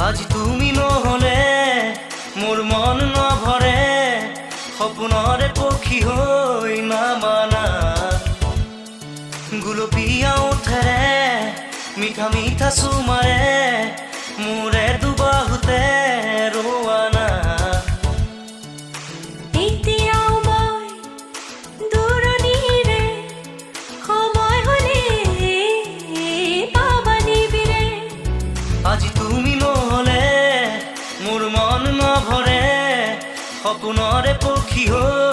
আজি তুমি নহলে মোৰ মন নভৰে, সপোনৰে পক্ষী হৈ নামানা। গুলপীয়া ওঠেৰে মিঠা মিঠা চুমাৰে মোৰে দুবাহুতে ৰোৱানা। এতিয়াও মই দূৰণিৰে, সময় হ'লে পাবা নিবিৰে। আজি তুমি নহলে মোৰ মন নভৰে, সপোনৰে পক্ষী হৈ